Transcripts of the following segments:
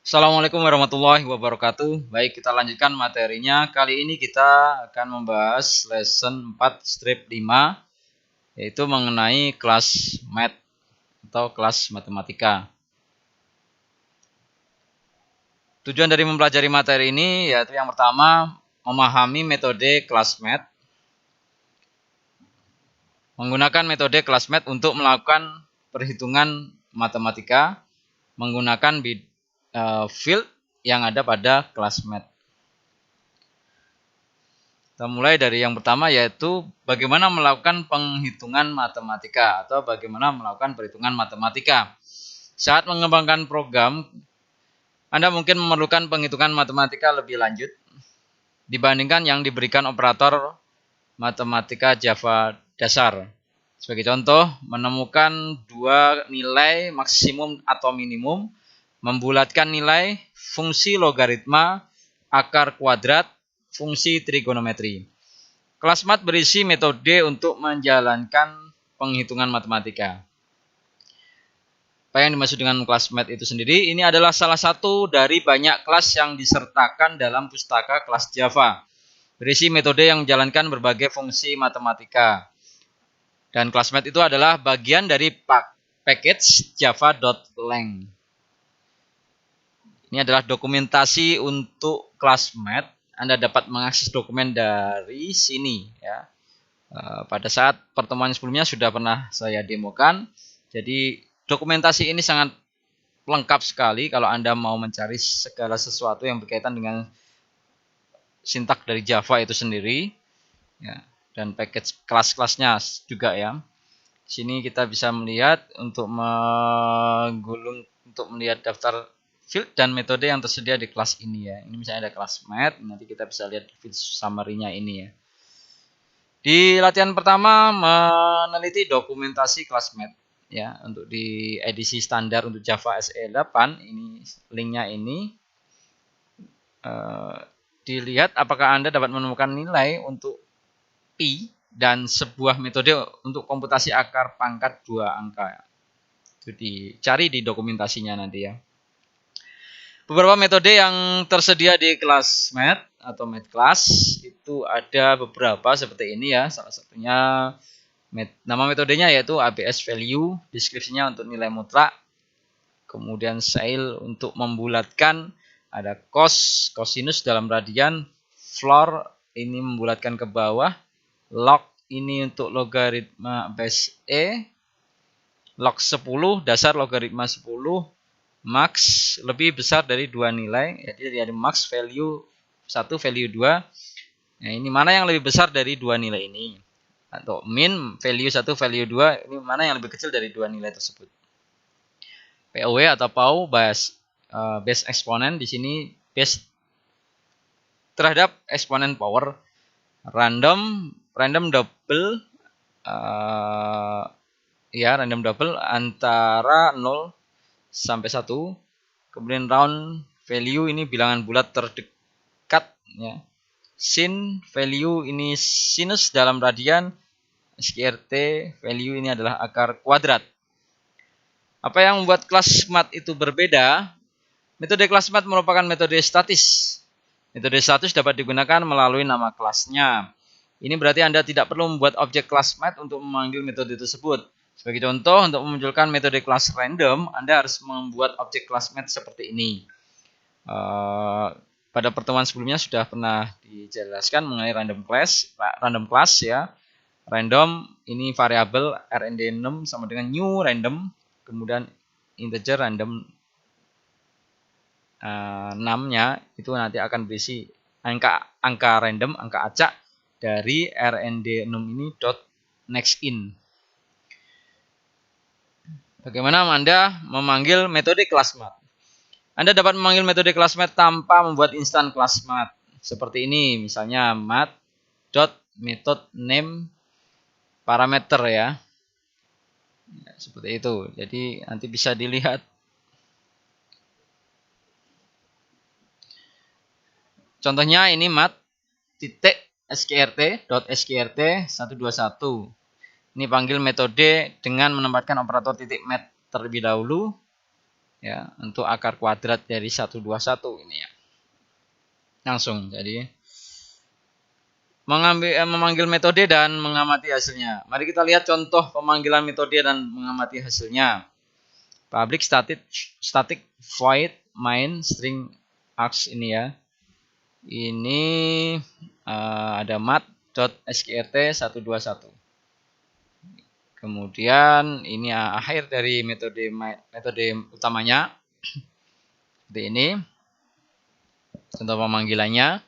Assalamualaikum warahmatullahi wabarakatuh. Baik, kita lanjutkan materinya. Kali ini kita akan membahas lesson 4 strip 5, yaitu mengenai kelas math atau kelas matematika. Tujuan dari mempelajari materi ini yaitu yang pertama, memahami metode kelas math. Menggunakan metode kelas math untuk melakukan perhitungan matematika menggunakan field yang ada pada kelas math. Kita mulai dari yang pertama, yaitu bagaimana melakukan penghitungan matematika atau bagaimana melakukan perhitungan matematika. Saat mengembangkan program, Anda mungkin memerlukan penghitungan matematika lebih lanjut dibandingkan yang diberikan operator matematika Java dasar. Sebagai contoh, menemukan dua nilai maksimum atau minimum, membulatkan nilai fungsi logaritma, akar kuadrat, fungsi trigonometri. Kelas math berisi metode untuk menjalankan penghitungan matematika. Apa yang dimaksud dengan kelas math itu sendiri? Ini adalah salah satu dari banyak kelas yang disertakan dalam pustaka kelas Java. Berisi metode yang menjalankan berbagai fungsi matematika. Dan kelas math itu adalah bagian dari package java.lang. Ini adalah dokumentasi untuk kelas math. Anda dapat mengakses dokumen dari sini ya. Pada saat pertemuan sebelumnya sudah pernah saya demokan. Jadi dokumentasi ini sangat lengkap sekali kalau Anda mau mencari segala sesuatu yang berkaitan dengan sintak dari Java itu sendiri ya, dan package kelas-kelasnya juga ya. Sini kita bisa melihat untuk menggulung, untuk melihat daftar field dan metode yang tersedia di kelas ini ya. Ini misalnya ada kelas math, nanti kita bisa lihat field summary-nya ini ya. Di latihan pertama meneliti dokumentasi kelas math ya, untuk di edisi standar untuk Java SE 8, ini linknya ini. Dilihat apakah Anda dapat menemukan nilai untuk pi dan sebuah metode untuk komputasi akar pangkat 2 angka. Itu dicari di dokumentasinya nanti ya. Beberapa metode yang tersedia di kelas math atau math class itu ada beberapa seperti ini ya. Salah satunya nama metodenya yaitu ABS value, deskripsinya untuk nilai mutlak. Kemudian scale untuk membulatkan, ada cos, cosinus dalam radian, floor ini membulatkan ke bawah, log ini untuk logaritma base E, log 10 dasar logaritma 10, max lebih besar dari dua nilai, jadi dari max value 1 value 2. Nah, ini mana yang lebih besar dari dua nilai ini? Atau min value 1 value 2, ini mana yang lebih kecil dari dua nilai tersebut? POW atau PAU base eksponen, di sini base terhadap eksponen power. Random double random double antara 0 sampai 1. Kemudian round value ini bilangan bulat terdekat ya. Sin value ini sinus dalam radian. SQRT value ini adalah akar kuadrat. Apa yang membuat kelas math itu berbeda? Metode kelas math merupakan metode statis. Metode statis dapat digunakan melalui nama kelasnya. Ini berarti Anda tidak perlu membuat objek kelas math untuk memanggil metode tersebut. Sebagai contoh, untuk memunculkan metode kelas random, Anda harus membuat objek kelas math seperti ini. Pada pertemuan sebelumnya sudah pernah dijelaskan mengenai random class ya. Random ini variabel rnd6 sama dengan new random, kemudian integer random 6-nya itu nanti akan berisi angka random, angka acak dari rnd6 ini dot next in. Bagaimana Anda memanggil metode kelas math? Anda dapat memanggil metode kelas math tanpa membuat instan kelas math. Seperti ini, misalnya math.method name parameter ya. Seperti itu. Jadi nanti bisa dilihat. Contohnya ini math.skrt.skrt121. Ini panggil metode dengan menempatkan operator titik math terlebih dahulu. ya untuk akar kuadrat dari 121 ini ya. Langsung jadi memanggil metode dan mengamati hasilnya. Mari kita lihat contoh pemanggilan metode dan mengamati hasilnya. Public static void main string args ini ya. Ini ada mat.skrt 121. Kemudian ini akhir dari metode utamanya. Seperti ini. Contoh pemanggilannya.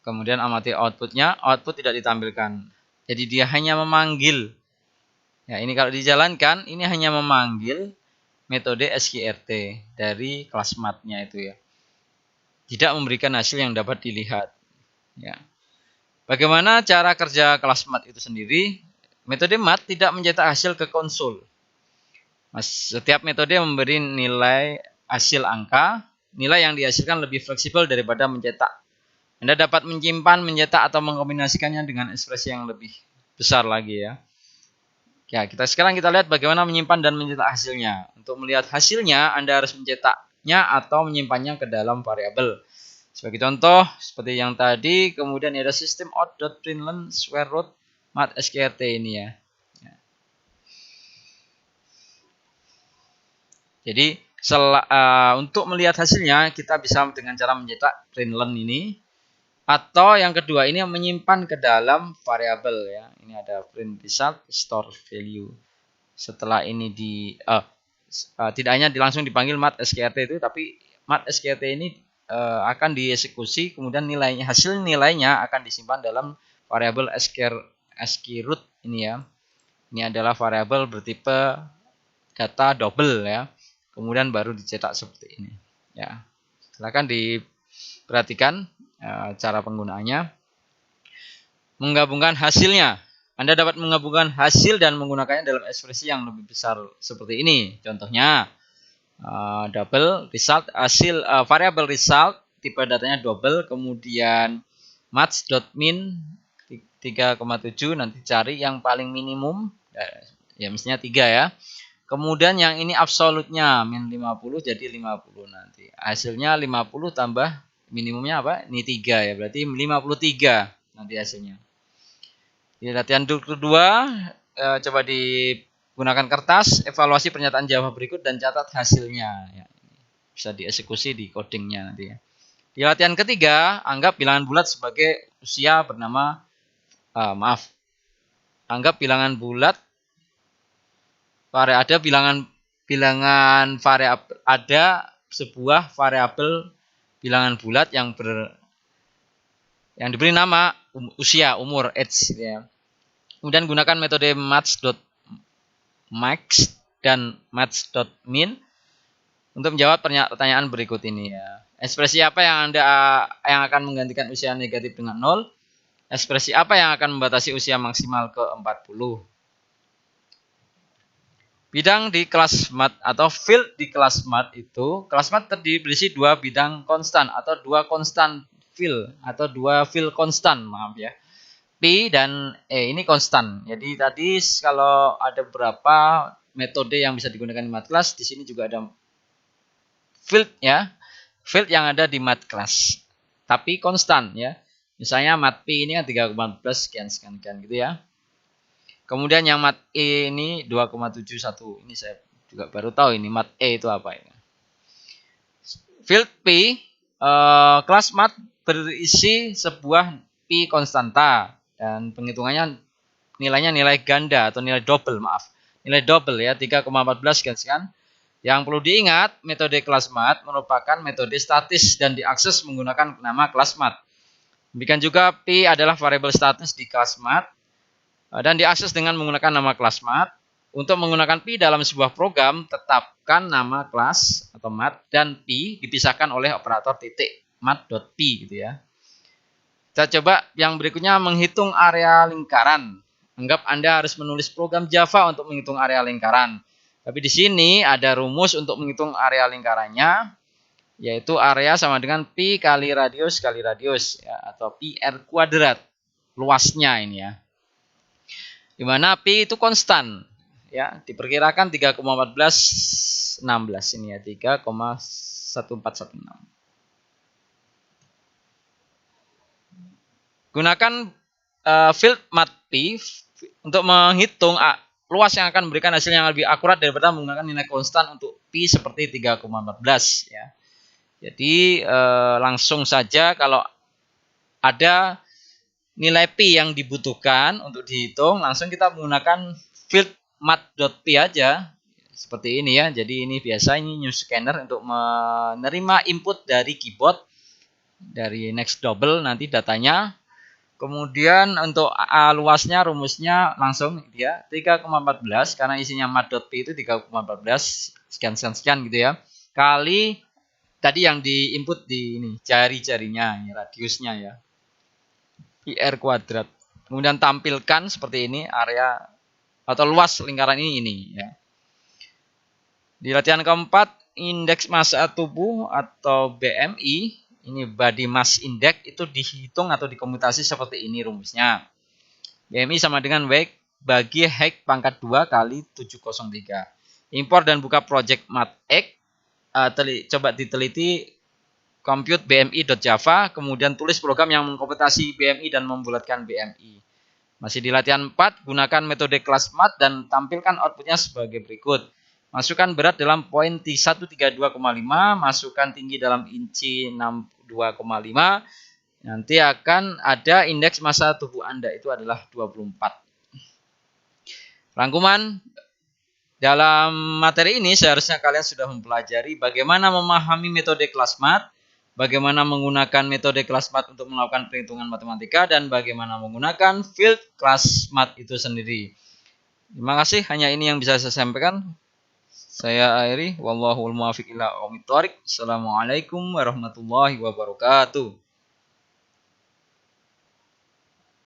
Kemudian amati outputnya. Output tidak ditampilkan. Jadi dia hanya memanggil. Ya, ini kalau dijalankan, ini hanya memanggil metode skrt dari kelas mat-nya itu ya. Tidak memberikan hasil yang dapat dilihat. Ya. Bagaimana cara kerja kelas mat itu sendiri? Metode mat tidak mencetak hasil ke konsol. Setiap metode memberi nilai hasil angka. Nilai yang dihasilkan lebih fleksibel daripada mencetak. Anda dapat menyimpan, mencetak, atau mengkombinasikannya dengan ekspresi yang lebih besar lagi ya. Ya, sekarang kita lihat bagaimana menyimpan dan mencetak hasilnya. Untuk melihat hasilnya, Anda harus mencetaknya atau menyimpannya ke dalam variabel. Sebagai contoh, seperti yang tadi, kemudian ada sistem out.println square root mat skrt ini ya. Jadi, untuk melihat hasilnya, kita bisa dengan cara mencetak println ini. Atau yang kedua ini menyimpan ke dalam variabel ya. Ini ada print result store value. Setelah ini tidak hanya langsung dipanggil mat skrt itu, tapi mat skrt ini akan dieksekusi, kemudian hasil nilainya akan disimpan dalam variabel skroot ini ya. Ini adalah variabel bertipe data double ya. Kemudian baru dicetak seperti ini ya. Silakan diperhatikan cara penggunaannya. Menggabungkan hasilnya. Anda dapat menggabungkan hasil dan menggunakannya dalam ekspresi yang lebih besar seperti ini. Contohnya double result hasil variabel result tipe datanya double, kemudian match.min 3,7, nanti cari yang paling minimum ya mestinya 3 ya. Kemudian yang ini absolutnya min 50 jadi 50 nanti. Hasilnya 50 tambah minimumnya apa? Ini 3 ya, berarti 53 nanti hasilnya. Di latihan kedua, coba digunakan kertas, evaluasi pernyataan Java berikut dan catat hasilnya. Ya, bisa dieksekusi di codingnya nanti ya. Di latihan ketiga, anggap bilangan bulat sebagai usia bernama, anggap bilangan bulat, ada bilangan variabel, ada sebuah variabel bilangan bulat yang diberi nama usia, umur, age ya. Kemudian gunakan metode match.max dan match.min untuk menjawab pertanyaan berikut ini ya. Ekspresi apa yang akan menggantikan usia negatif dengan 0? Ekspresi apa yang akan membatasi usia maksimal ke 40? Bidang di kelas mat atau field di kelas mat itu, kelas mat terdiri berisi dua bidang konstan atau dua konstan field atau dua field konstan, maaf ya. P dan E ini konstan. Jadi tadi kalau ada beberapa metode yang bisa digunakan di mat class, di sini juga ada field ya. Field yang ada di mat class. Tapi konstan ya. Misalnya mat P ini 3,14 sekian gitu ya. Kemudian yang mat E ini 2,71. Ini saya juga baru tahu ini mat E itu apa ini. Field P, kelas mat berisi sebuah P konstanta dan penghitungannya nilainya nilai ganda atau nilai double, maaf. Nilai double ya 3,14 sekian. Yang perlu diingat, metode kelas mat merupakan metode statis dan diakses menggunakan nama kelas mat. Demikian juga P adalah variabel statis di kelas mat dan diakses dengan menggunakan nama kelas mat. Untuk menggunakan P dalam sebuah program, tetapkan nama kelas atau mat dan P dipisahkan oleh operator titik mat.p gitu ya. Kita coba yang berikutnya, menghitung area lingkaran. Anggap Anda harus menulis program Java untuk menghitung area lingkaran. Tapi di sini ada rumus untuk menghitung area lingkarannya, yaitu area sama dengan P kali radius ya, atau PR kuadrat luasnya ini ya. Di mana P itu konstan. ya, diperkirakan 3,1416 ini ya, 3,1416. Gunakan field mat P untuk menghitung luas yang akan memberikan hasil yang lebih akurat daripada menggunakan nilai konstan untuk P seperti 3,14 ya. Jadi langsung saja kalau ada nilai P yang dibutuhkan untuk dihitung, langsung kita menggunakan field mat.p aja. Seperti ini ya. Jadi ini biasa ini new scanner untuk menerima input dari keyboard dari next double nanti datanya. Kemudian untuk luasnya rumusnya langsung dia 3,14 karena isinya mat.p itu 3,14 sekian gitu ya. Kali tadi yang diinput di ini jari-jarinya, ini radiusnya ya. PR kuadrat. Kemudian tampilkan seperti ini area atau luas lingkaran ini ya. Di latihan keempat, indeks massa tubuh atau BMI, ini body mass index itu dihitung atau dikomutasi seperti ini rumusnya. BMI sama dengan W bagi height pangkat 2 kali 703. Import dan buka project matx. Coba diteliti compute bmi.java, kemudian tulis program yang mengkomputasi BMI dan membulatkan BMI. Masih di latihan 4, gunakan metode kelas mat dan tampilkan outputnya sebagai berikut. Masukkan berat dalam poin 132,5, masukkan tinggi dalam inci 62,5. Nanti akan ada indeks massa tubuh Anda itu adalah 24. Rangkuman, dalam materi ini seharusnya kalian sudah mempelajari bagaimana memahami metode kelas mat, bagaimana menggunakan metode kelas mat untuk melakukan perhitungan matematika, dan bagaimana menggunakan field kelas mat itu sendiri. Terima kasih, hanya ini yang bisa saya sampaikan. Saya akhiri, wallahul muwaffiq ila aqwamit thoriq. Assalamualaikum warahmatullahi wabarakatuh.